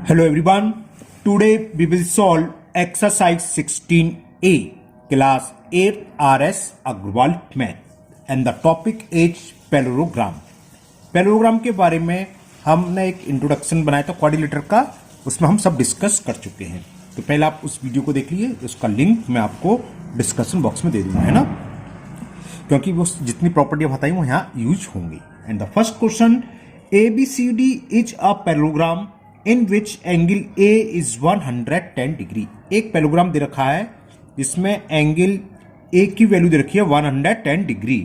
Hello everyone. Today we will solve exercise 16A, class 8 RS Agrawal math and the topic is parallelogram. Parallelogram के बारे में हमने एक introduction बनाया था क्वाड्रिलेटर का, उसमें हम सब डिस्कस कर चुके हैं। तो पहले आप उस वीडियो को देख लीजिए, उसका लिंक मैं आपको डिस्कशन बॉक्स में दे दूंगा, है ना, क्योंकि वो जितनी प्रॉपर्टी बताई वो यहाँ यूज होंगी। And the first question, ABCD is a parallelogram in which angle A is 110 degree. एक पैरेललोग्राम दे रखा है जिसमें एंगल A की वैल्यू दे रखी है 110 degree.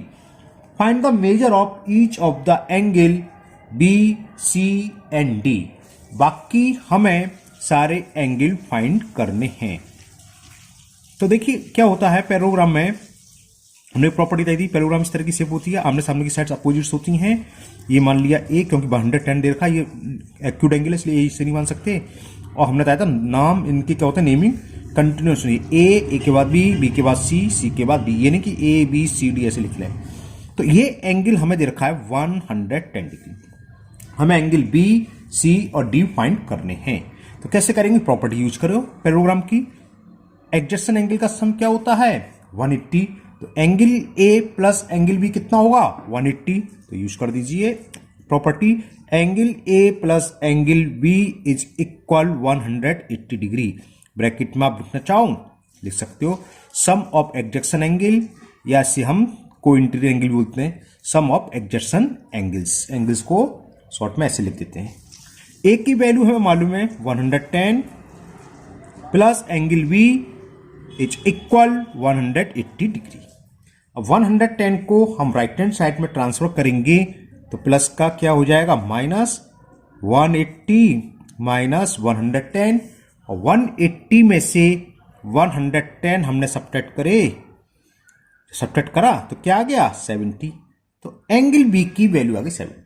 Find the measure of each of the angle B, C and D। बाकी हमें सारे एंगल फाइंड करने हैं। तो देखिए क्या होता है पैरेललोग्राम में, हमने प्रॉपर्टी बताई थी, पैरेललोग्राम इस तरह की शेप होती है, आमने सामने की साइड्स अपोजिट्स होती हैं। ये मान लिया ए, क्योंकि 110 दे रखा है, ये एक्यूट एंगल है इसलिए इसे नहीं मान सकते। और हमने बताया था नाम इनके क्या होता है, नेमिंग कंटिन्यूस नहीं, ए के बाद बी के बाद सी के बाद डी, ये नहीं कि ए बी सी डी ऐसे लिख लें। तो ये एंगल हमें दे रखा है 110 डिग्री। हमें एंगल बी सी और डी फाइंड करने हैं। तो कैसे करेंगे, प्रॉपर्टी यूज करो पैरेललोग्राम की। एडजेसेंट एंगल का सम क्या होता है 180। तो angle A plus angle B कितना होगा 180। तो यूज कर दीजिए property, angle A plus angle B is equal 180 degree. Bracket में आप लिखना चाहो लिख सकते हो सम ऑफ एडजेसेंट एंगल, या इसे हम कोइंटीरियर एंगल बोलते हैं, सम ऑफ एडजेसेंट एंगल्स। एंगल्स को शॉर्ट में ऐसे लिख देते हैं। ए की वैल्यू हमें मालूम है 110 plus angle B is equal 180 degree. अब 110 को हम राइट हैंड साइड में ट्रांसफर करेंगे तो प्लस का क्या हो जाएगा माइनस 180 माइनस 110, और 180 में से 110 हमने सब्ट्रैक्ट करा तो क्या आ गया 70। तो एंगल बी की वैल्यू आ गई 70।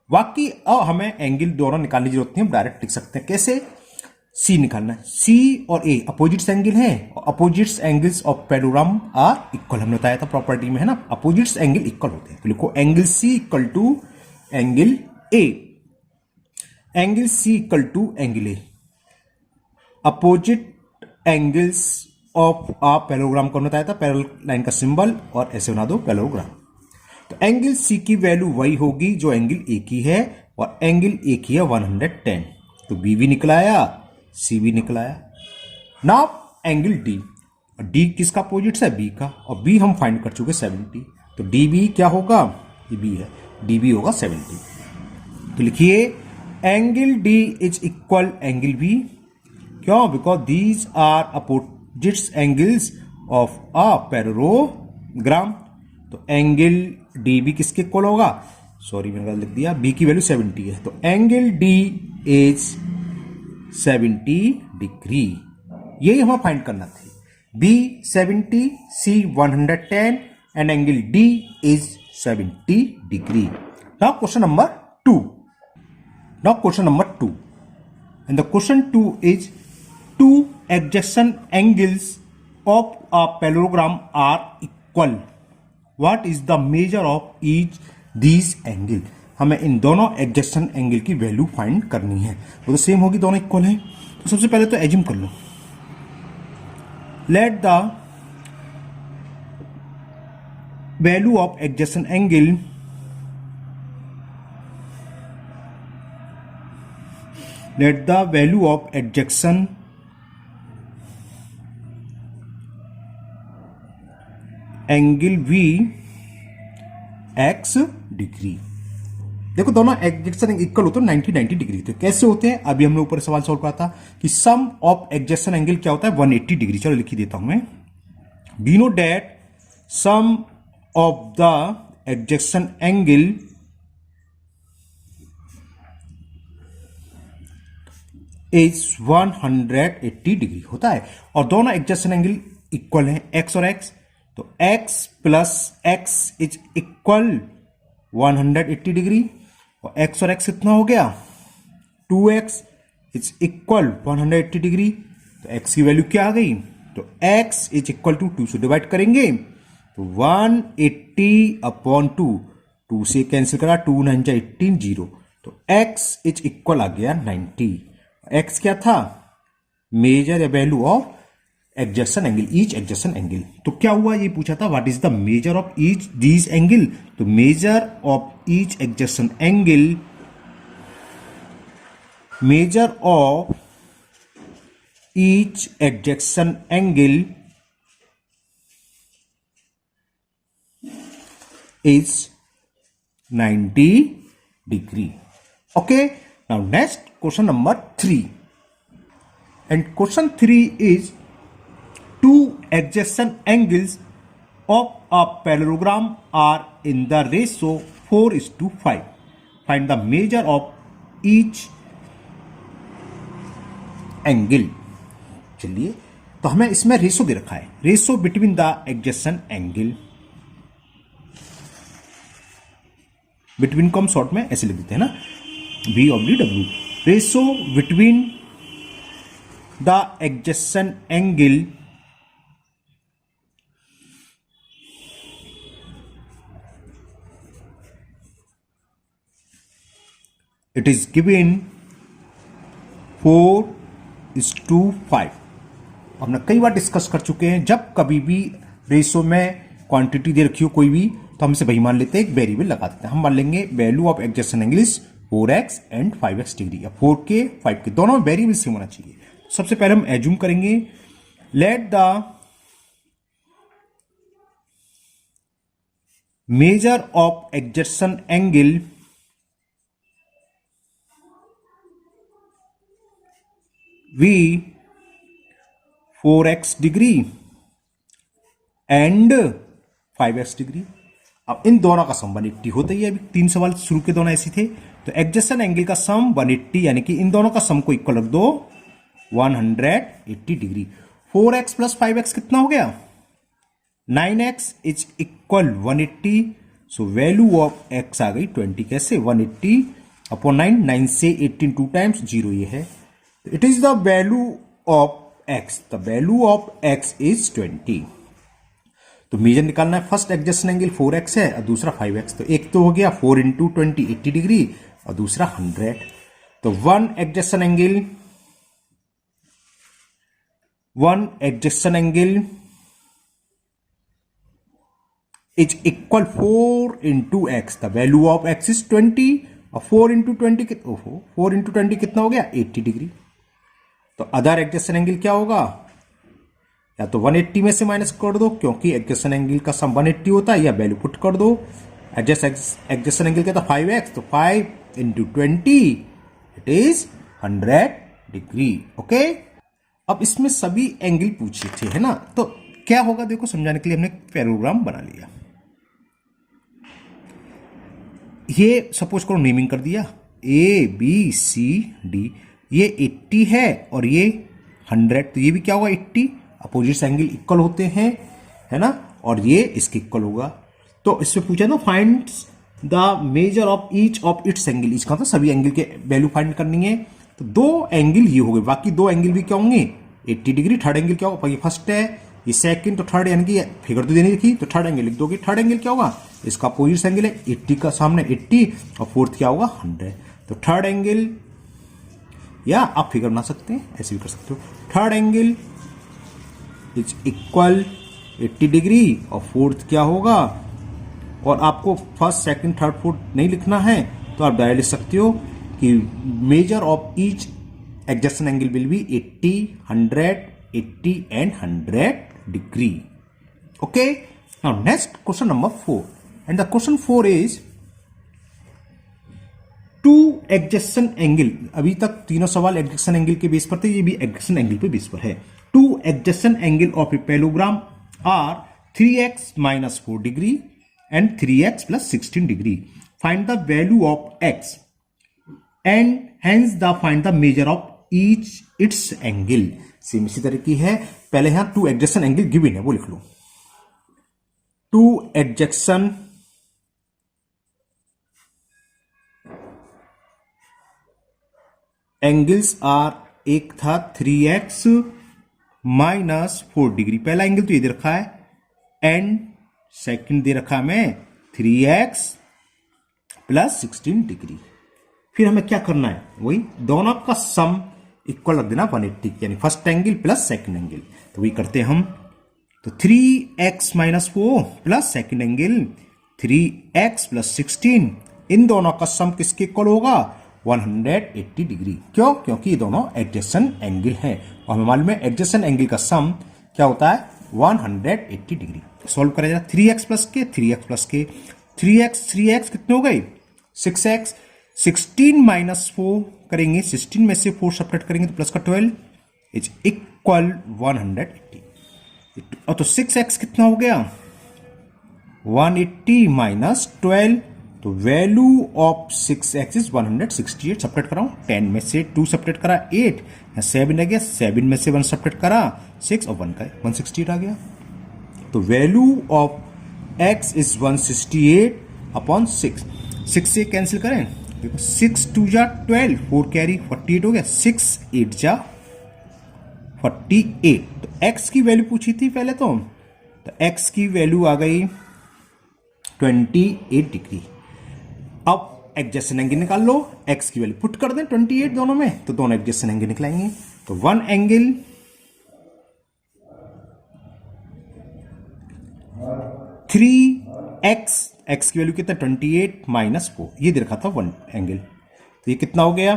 बाकी अब हमें एंगल दोनों निकालने की जरूरत नहीं, हम डायरेक्ट लिख सकते हैं। कैसे, सी निकालना है। सी और ए अपोजिट्स एंगल हैं, और opposites angles of parallelogram are equal, हमने बताया था प्रॉपर्टी में, है ना, अपोजिट्स एंगल इक्वल होते हैं। तो लिखो angle C equal to angle A, angle C equal to angle A. Opposite angles of a parallelogram को बताया था, पैरेलल लाइन का सिंबल, और ऐसे बना दो पैरेललोग्राम। तो एंगल सी की वैल्यू वही होगी जो एंगल ए की है, और एंगल ए की है 110। तो बी भी निकलाया, सी भी निकलाया। नाउ एंगल डी, डी किसका अपोजिट है बी का, और बी हम फाइंड कर चुके 70। तो डी बी क्या होगा, ये बी है, डी बी होगा 70। तो लिखिए angle D is equal angle B. क्यों, because these are opposites angles of a parallelogram. तो एंगल डी बी किसके इक्वल होगा, सॉरी मैंने गलत लिख दिया, बी की वैल्यू 70 है, तो एंगल डी इज 70 डिग्री। यही हमें फाइंड करना था। B 70, C 110 and angle D is 70 degree. Now question number 2। Now question number 2, and the question 2 is two adjacent angles of a parallelogram are equal, what is the measure of each these angle. हमें इन दोनों adjacent angle की value find करनी है। वो तो same होगी, दोनों इक्वल हैं। तो सबसे पहले तो एज्यूम कर लो, let the value of adjacent angle let the value of adjacent angle B x degree. देखो दोनों एडजेसेंट इक्वल होते हैं 90 डिग्री। तो कैसे होते हैं, अभी हमने ऊपर सवाल सॉल्व करा था कि सम ऑफ एडजेसेंट एंगल क्या होता है 180 डिग्री। चलो लिख ही देता हूं मैं। We know that sum of the adjacent angle is 180 degree होता है, और दोनों एडजेसेंट एंगल इक्वल हैं x और x। तो x plus x is equal 180 degree, और x और x कितना हो गया 2x इज इक्वल 180 डिग्री। तो x की वैल्यू क्या आ गई, तो x इज इक्वल टू 2 से डिवाइड करेंगे तो 180 अपॉन 2 से कैंसिल करा, 2 9 18 0। तो x इज इक्वल आ गया 90। एक्स क्या था, मेजर या value of adjacent angle, each adjacent angle. तो क्या हुआ, ये पूछा था what is the measure of each these angle. तो measure of each adjacent angle, measure of each adjacent angle is 90 degree. Okay, now next question number 3, and question 3 is two adjacent angles of a parallelogram are in the ratio 4:5. Find the measure of each angle. चलिए, तो हमें इसमें ratio दे रखा है, ratio between the adjacent angle. Between को हम short में ऐसे लिख देते हैं ना, B/W, ratio between the adjacent angle it is given 4:5। हमने कई बार डिस्कस कर चुके हैं, जब कभी भी रेशो में क्वांटिटी दे रखी हो कोई भी, तो हम इसे वही मान लेते हैं, एक वेरिएबल लगा देते हैं। हम मान लेंगे value of adjacent angle is 4x and 5x degree, या 4k 5k, दोनों वेरिएबल सेम होना चाहिए। सबसे पहले हम एज्यूम करेंगे, let the measure of adjacent angle be 4x degree and 5x degree. अब इन दोनों का सम 180 होता ही है। अभी 3 सवाल शुरू के दोनों ऐसे थे, तो एडजेसेंट एंगल का सम 180, यानी कि इन दोनों का सम को इक्वल रख दो 180 डिग्री। 4x प्लस 5x कितना हो गया, 9x is equal 180। So value of x आ गई 20। कैसे, 180 अपॉन 9, 9 से 18 2 टाइम्स 0 ये है। It is the value of x, the value of x is 20। तो मेजर निकालना है, फर्स्ट एडजेसेंट एंगल 4x है और दूसरा 5x। तो एक तो हो गया 4 इंटू 20 80 डिग्री और दूसरा 100। तो one adjacent angle is equal 4 into x, the value of x is 20 और 4 इंटू 20 कितना हो गया, 80 डिग्री। तो अदर एडजेसेंट एंगल क्या होगा, या तो 180 में से माइनस कर दो, क्योंकि एडजेसेंट एंगल का सम 180 होता है, या वैल्यू पुट कर दो। एडजेसेंट एंगल क्या था, 5x, तो 5 into 20 it is 100 degree. Okay, अब इसमें सभी एंगल पूछे थे, है ना। तो क्या होगा, देखो समझाने के लिए हमने पैराग्राम बना लिया। ये सपोज करो नेमिंग कर दिया, ABCD, ये 80 है और ये 100, तो ये भी क्या होगा 80। अपोजिट एंगल इक्वल होते हैं, है ना, और ये इसके इक्वल होगा। तो इसमें पूछा ना, find the measure of each of its angle, इसका मतलब सभी एंगल के वैल्यू फाइंड करनी है। तो 2 एंगल ये हो गए, बाकी 2 एंगल भी क्या होंगे, 80 डिग्री। थर्ड एंगल क्या होगा, ये फर्स्ट है, ये सेकंड, तो थर्ड, यानी कि फिगर तो देनी लिखी, तो थर्ड एंगल लिख दोगे। थर्ड एंगल क्या होगा, इसका अपोजिट एंगल है 80 का सामने 80, और फोर्थ क्या होगा 100। तो थर्ड एंगल, या आप फिगर बना सकते हैं, ऐसे भी कर सकते हो। Third angle is equal 80 degree और फोर्थ क्या होगा, और आपको फर्स्ट सेकंड थर्ड फोर्थ नहीं लिखना है, तो आप डायरेक्ट लिख सकते हो कि major of each adjacent angle will be 80, 100, 80 and 100 degree. Okay, now next question number 4, and the question 4 is two adjacent angle. अभी तक तीनों सवाल एडजेसेंट एंगल के बेस पर थे, ये भी एडजेसेंट एंगल पे बेस पर है। Two adjacent angle of a parallelogram are 3x minus 4 degree and 3x plus 16 degree. Find the value of x and hence find the measure of each its angle. Same इसी तरह की है। पहले यहां to adjacent angle given है, वो लिख लो। To adjacent angles are, एक था 3x माइनस 4 डिग्री, पहला एंगल तो ये दे रखा है, एंड सेकंड दे रखा है हमें 3x प्लस 16 डिग्री। फिर हमें क्या करना है, वही दोनों का सम इक्वल रख देना 180, यानी first angle plus second angle. तो वही करते हैं हम। तो 3x minus 4 plus second angle 3x plus 16, इन दोनों का सम किसके इक्वल होगा? 180 डिग्री। क्यों? क्योंकि ये दोनों एडजेसेंट एंगल हैं और हमें मालूम है एडजेसेंट एंगल का सम क्या होता है? 180 डिग्री। सॉल्व करें जरा। 3x प्लस के 3x प्लस के 3x कितने हो गए? 6x। 16 माइनस 4 करेंगे, 16 में से 4 सब्ट्रैक्ट करेंगे तो प्लस का 12 इज इक्वल 180। और तो 6x कितना हो गया? 180 माइनस 12, तो value of 6x is 168। Subtract कराऊं, 10 में से 2 सब्ट्रैक्ट करा 8, 7 रह गया, 7 में से 1 सब्ट्रैक्ट करा 6 और 1 का 168 आ गया। तो value of x is 168 upon 6। 6 से कैंसिल करें, देखो 6 2 जा 12, 4 कैरी 48 हो गया, 6 8 जा 48। तो x की वैल्यू पूछी थी पहले तो x की वैल्यू आ गई 28 डिग्री। अब एडजेसेंट एंगल निकाल लो, x की वैल्यू पुट कर दें 28 दोनों में, तो दोनों एडजेसेंट एंगल निकलाएंगे। तो वन एंगल 3x, x की वैल्यू कितना? 28 माइनस 4, ये दे रखा था वन एंगल। तो ये कितना हो गया?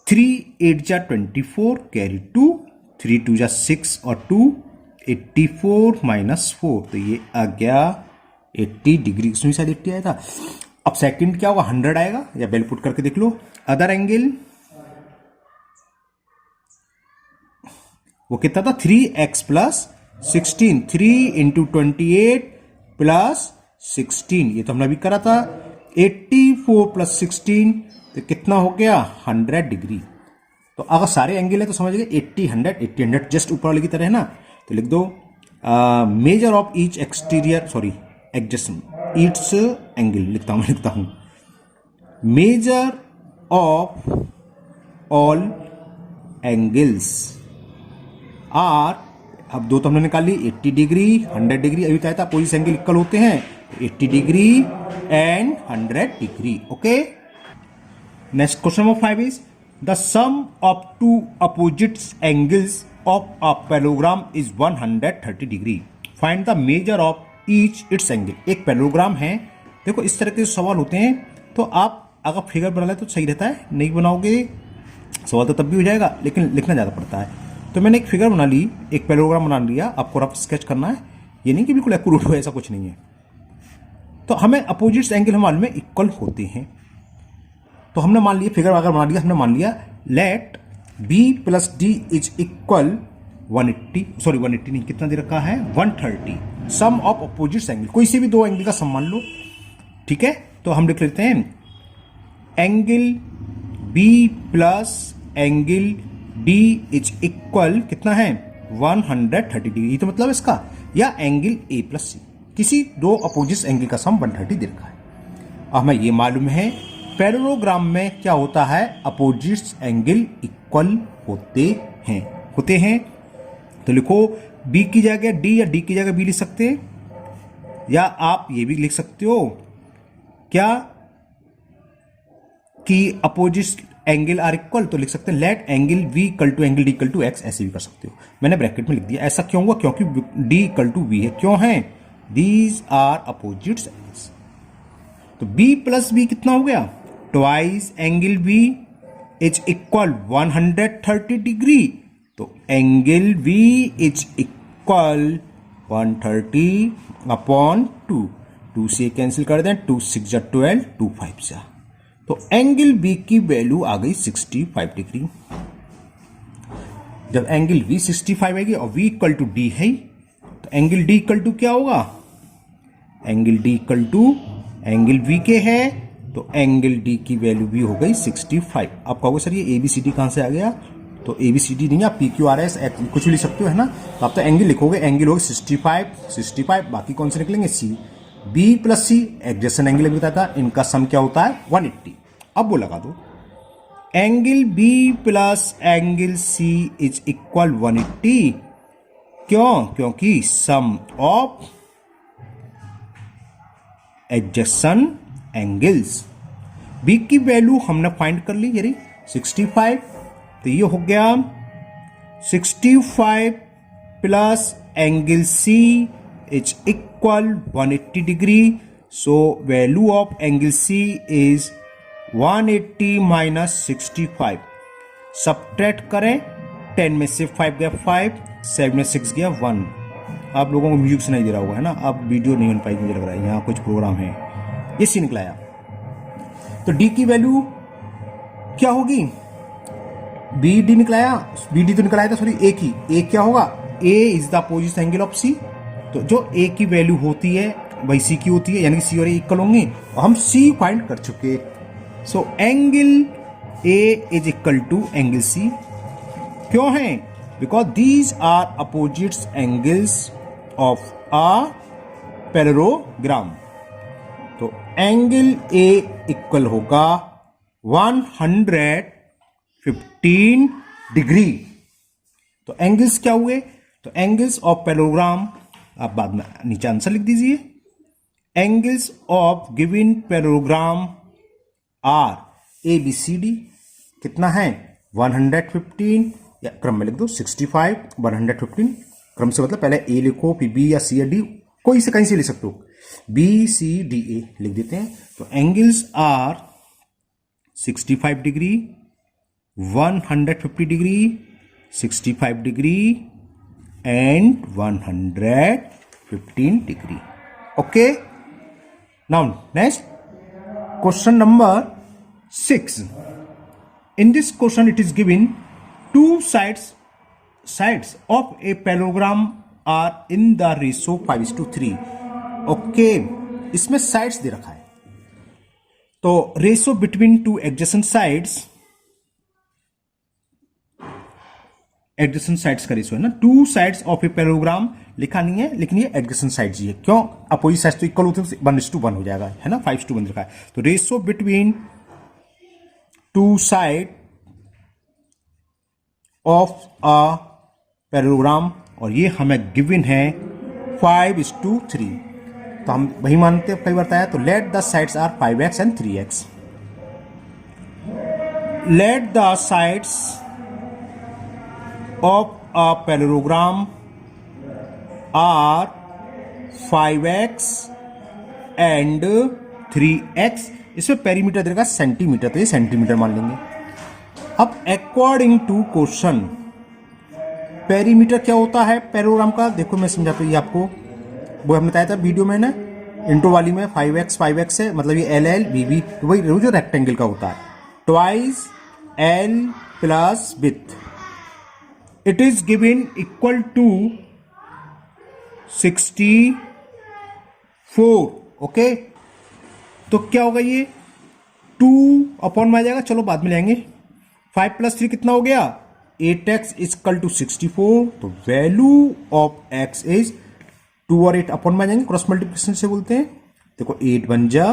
3 8 जा 24 कैरी 2, 3 2 जा 6 और 2 84 माइनस 4, तो ये आ गया 80 डिग्री। इसमें शायद 80 आया था। अब सेकंड क्या होगा? 100 आएगा, या बेल पुट करके देख लो। अदर एंगल वो कितना था? 3x प्लस 16, 3 इंटू 28 प्लस 16, ये तो हमने अभी करा था। 84 प्लस 16 तो कितना हो गया? 100 डिग्री। तो अगर सारे एंगल है तो समझ गए 80 100 80 100 जस्ट ऊपर वाले की तरह है ना। तो लिख दो measure of each exterior, sorry adjacent each angle लिखता हूं measure of all angles are, अब दो तो हमने निकाल ली, 80 डिग्री 100 डिग्री। अभी बताया था अपोजिट एंगल इक्वल होते हैं, 80 degree and 100 degree. Okay, next question number 5 is the sum of two opposite angles of a parallelogram is 130 degree. Find the measure of each its angle. एक parallelogram है, देखो इस तरह के सवाल होते हैं, तो आप अगर फिगर बना लें तो सही रहता है, नहीं बनाओगे सवाल तो तब भी हो जाएगा, लेकिन लिखना ज़्यादा पड़ता है। तो मैंने एक फिगर बना ली, एक पैरेललोग्राम बना लिया, आपको रफ स्केच करना है, ये नहीं कि बिल्कुल एक्यूरेट हो, ऐसा कुछ नहीं है। तो हमें अपोजिट एंगल हमारे में इक्वल होते हैं। तो हमने मान लिया, फिगर अगर बना लिया, हमने मान लिया let B plus D is equal 180, sorry 180 नहीं, कितना दे रखा है? 130। सम ऑफ अपोजिट एंगल, कोई से भी दो एंगल का सम मान लो, ठीक है। तो हम लिख लेते हैं angle B plus angle D is equal कितना है? 130 डिग्री। तो मतलब इसका, या एंगल ए प्लस सी, किसी दो अपोजिट एंगल का सम 130 दे रखा है। अब हमें ये मालूम है पैरेललोग्राम में क्या होता है? अपोजिट एंगल इक्वल होते हैं। तो लिखो बी की जगह डी या डी की जगह बी लिख सकते हैं, या आप ये भी लिख सकते हो क्या कि अपोजिट एंगल आर इक्वल, तो लिख सकते हैं let angle B equal to angle D equal to x, ऐसे भी कर सकते हो। मैंने ब्रैकेट में लिख दिया। ऐसा क्यों हुआ? क्योंकि डी इक्वल टू वी है। क्यों है? These are opposite angles. तो बी प्लस बी कितना हो गया? Twice angle B is equal 130 degree. तो angle B is equal 130 upon 2, 2 से कैंसिल कर दें, 2 6 जा 12, 2 5 जा, तो एंगल बी की वैल्यू आ गई 65 डिग्री। जब एंगल बी 65 आएगी और वी इक्वल टू डी है, तो एंगल डी इक्वल टू क्या होगा? Angle D equal to angle B के है, तो एंगल डी की वैल्यू भी हो गई 65। आप कहोगे सर ये एबीसीडी कहां से आ गया? तो एबीसीडी नहीं, आप पी क्यू आर एस कुछ भी लिख सकते हो, है ना। तो आप तो एंगल लिखोगे, एंगल होगा 65, बाकी कौन से निकलेंगे? सी, बी प्लस सी एडजेसेंट एंगल भी बताया था, इनका सम क्या होता है? 180। अब वो लगा दो, angle B plus angle C is equal 180। क्यों? क्योंकि sum of adjacent angles, B की वैल्यू हमने फाइंड कर ली, यानी 65 तो ये हो गया 65 plus angle C is equal 180 degree. So value of angle C is 180 minus 65. Subtract करें, 10 में से 5 गया 5, 7 में 6 गया 1. आप लोगों को म्यूजिक सुनाई दे रहा होगा, है ना. अब वीडियो नहीं बन पाएगी मुझे लग रहा है, यहाँ कुछ प्रोग्राम है. ये सी निकलाया. तो डी की वैल्यू क्या होगी? बी डी निकलाया, बी डी तो निकलाया था, सॉरी ए की. ए क्या होगा? A is the opposite angle of C. तो जो ए की वैल्यू होती है वही सी की होती है, यानी कि सी और ए इक्वल होंगे, और हम सी फाइंड कर चुके. So angle A is equal to angle C. क्यों है? Because these are opposites angles of a parallelogram. तो एंगल ए इक्वल होगा 115 डिग्री. तो एंगल्स क्या हुए? तो एंगल्स ऑफ पैरेललोग्राम आप बाद में नीचे आंसर लिख दीजिए. Angles of given parallelogram are A B C D. कितना है? 115, या क्रम में लिख दो 65 115. क्रम से मतलब पहले ए लिखो फिर बी या सी या डी, कोई से कहीं से लिख सकते हो. बी सी डी ए लिख देते हैं. तो angles are 65 degree, 150 degree, 65 degree and 115 degree. Okay. Now next question number 6. In this question it is given two sides of a parallelogram are in the ratio 5:3. Okay, इसमें sides दे रखा है. तो ratio between two adjacent sides का ratio है ना. Two sides of a parallelogram लिखा नहीं है, लेकिन ये एडजेसेंट साइड्स ही है. क्यों? अपोजिट साइड्स तो इक्वल होते हैं, 1:1 हो जाएगा, है ना. 5:1 लिखा है. तो ratio between two side of a parallelogram, और ये हमें गिवन है 5:3. तो हम वही मानते हैं, कई बार बताया. तो let the sides are 5x and 3x. Let the sides of a parallelogram are 5x and 3x. इसमें पेरीमीटर देगा सेंटीमीटर, तो ये सेंटीमीटर मान लेंगे. अब अकॉर्डिंग टू क्वेश्चन पेरीमीटर क्या होता है पैरेललोग्राम का? देखो मैं समझाता हूँ ये आपको. वो हमने बताया था वीडियो में ना, इंटू वाली में 5x है, मतलब ये एल एल बी बी, तो वही जो रेक्टेंगल का होता है. Twice L plus width. It is given equal to 64. Okay. तो क्या होगा? ये 2 अपॉन में आ जाएगा. चलो बाद में लेंगे. 5 + 3 कितना हो गया? 8x equal to 64. तो वैल्यू ऑफ x इज 2 और 8 अपॉन में आ जाएंगे, क्रॉस मल्टीप्लिकेशन से बोलते हैं. देखो 8 1 जा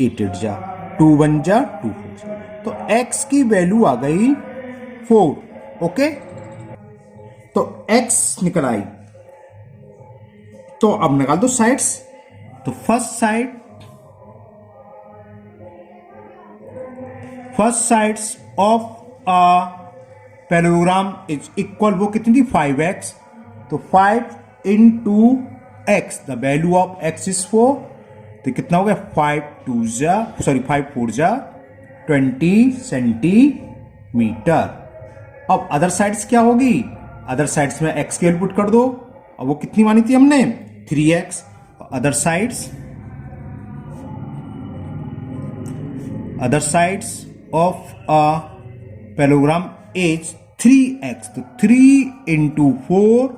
8 8 जा, 2 1 जा 2 4 जा. तो x की वैल्यू आ गई 4. ओके. तो x निकल आई. तो अब निकाल दो साइड्स. तो first sides of a parallelogram is equal, वो कितनी थी? 5x. तो 5 into x, the value of x is 4. तो कितना हो गया? 5 4 जा 20 सेंटीमीटर. अब अदर साइड्स क्या होगी? अदर साइड्स में x की वैल्यू पुट कर दो. अब वो कितनी मानी थी हमने? 3x. Other sides of a parallelogram is 3x. तो 3 into 4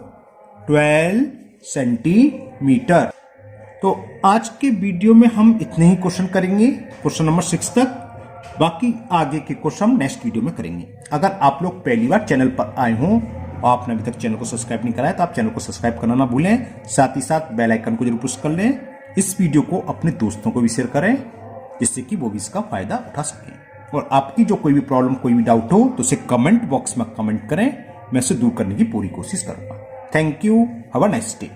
12 सेंटीमीटर. तो आज के वीडियो में हम इतने ही क्वेश्चन करेंगे, क्वेश्चन नंबर 6 तक. बाकी आगे के क्वेश्चन हम नेक्स्ट वीडियो में करेंगे. अगर आप लोग पहली बार चैनल पर आए हों और आपने अभी तक चैनल को सब्सक्राइब नहीं कराया, तो आप चैनल को सब्सक्राइब करना ना भूलें. साथ ही साथ बेल आइकन को जरूर प्रेस कर लें. इस वीडियो को अपने दोस्तों को भी शेयर करें, जिससे कि वो भी इसका फायदा उठा सकें. और आपकी जो कोई भी प्रॉब्लम, कोई भी डाउट हो, तो उसे कमेंट बॉक्स में कमेंट करें. मैं उसे दूर करने की पूरी कोशिश करूंगा. Thank you. Have a nice day.